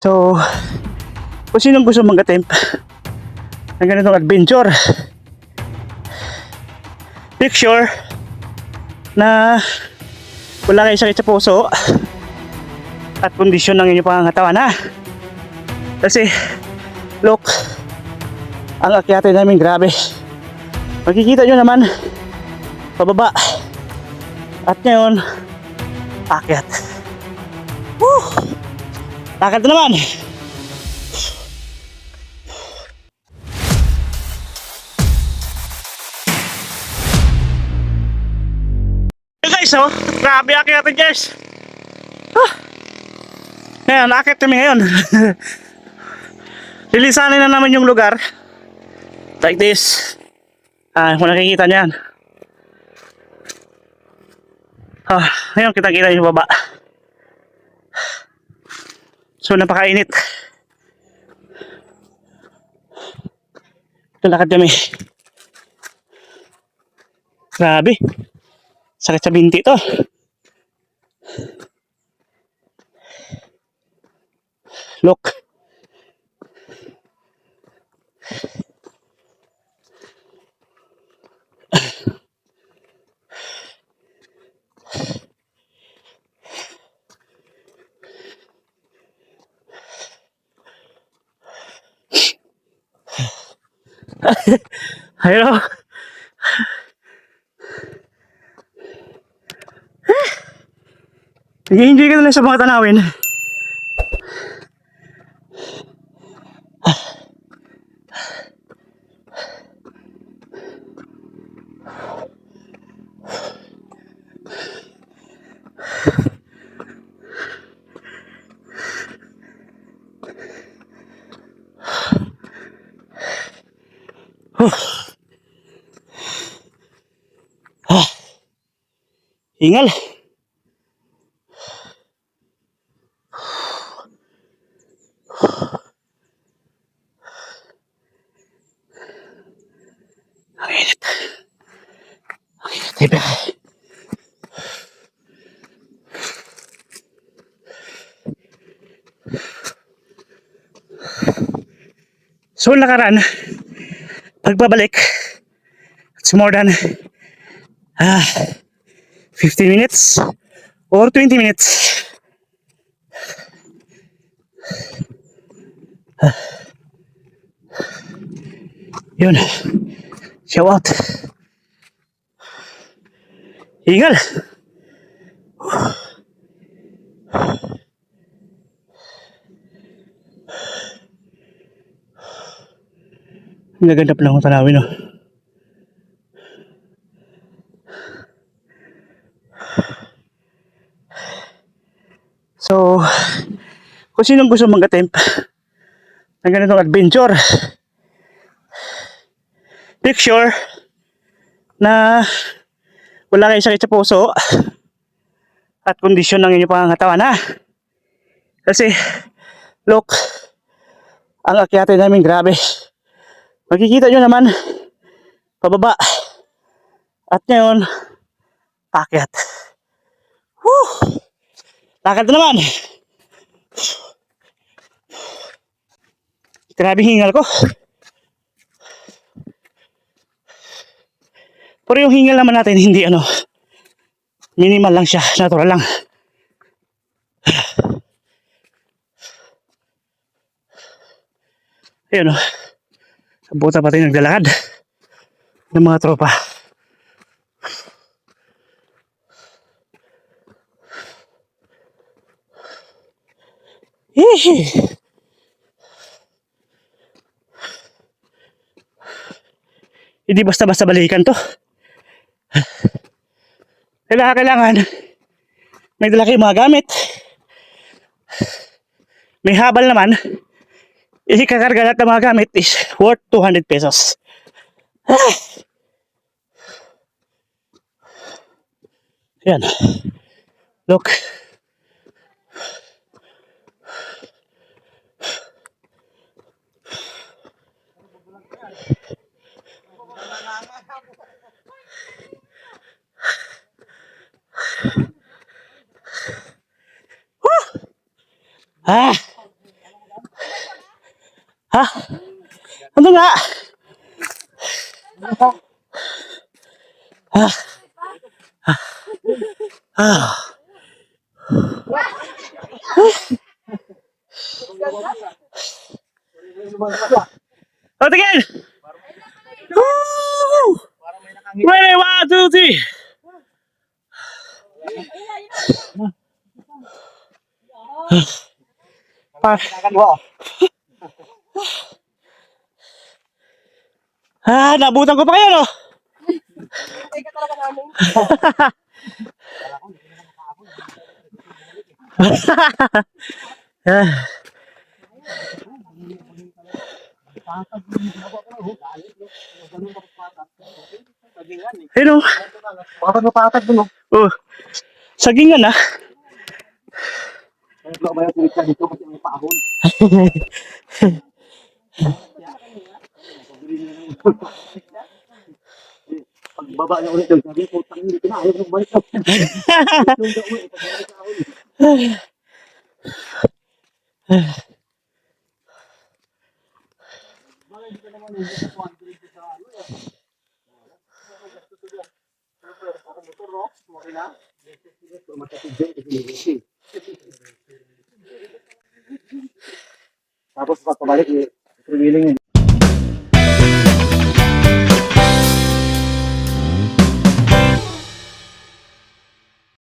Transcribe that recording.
So, kung sinong gusto mag-attempt ng ganitong adventure, make sure na wala kayo sakit sa puso at kondisyon ng inyong pangangatawan, ha? Kasi look, ang akyatin namin grabe. Makikita nyo naman pababa, at ngayon akyat. Woo! Lakad na naman. Guys, oh, grabe akyatin, guys. Ngayon, akit kami ngayon. Lilisanin na naman yung lugar. Like this. Kung nakikita niyan. Ngayon, kita-kita yung baba. So, napakainit. Lakad kami. Grabe. Sakit sa binti to. Look. Ayun. Nag-enjoy ka na lang sa mga tanawin. Hingal. Ang init. Ang init. So, lakaran, pagbabalik, it's more than 15 minutes or 20 minutes. Yun, show out. Hingal. Ang gaganda pala akong tanawin, no? So, kung sinong gusto mag-attempt ng ganitong adventure, make sure na wala kayo sakit sa puso at kondisyon ng inyong pangangatawan, ha? Kasi look, ang akyatin namin grabe. Makikita nyo naman pababa, at ngayon akyat. Woo! Lakad na naman. Grabe hingal ko. Pero yung hingal naman natin hindi minimal lang siya, natural lang. Ayun, sa buta pa tayo naglalakad ng mga tropa. Hindi basta-basta balikan to. Kailangan may dala kayong mga gamit. May habal naman. Ikakarga lahat ng mga gamit is worth 200 pesos. Yan. Look. nga. Ah. Ah. Oh, tingin! Woo! Ready, 1, 2, 3. Nabutan ko pa kayo, no? Ah. Hello. Bakit mapatag dun, oh? Oh, sagingan na. Kaya ba yung kulit ka dito kasi may paahon? Pagbaba niya ulit doon, sabi, putang hindi ko na, ayaw mo balik. Yung daw ulit, pagbalik na ulit. Tapos pag pabalik, freewheeling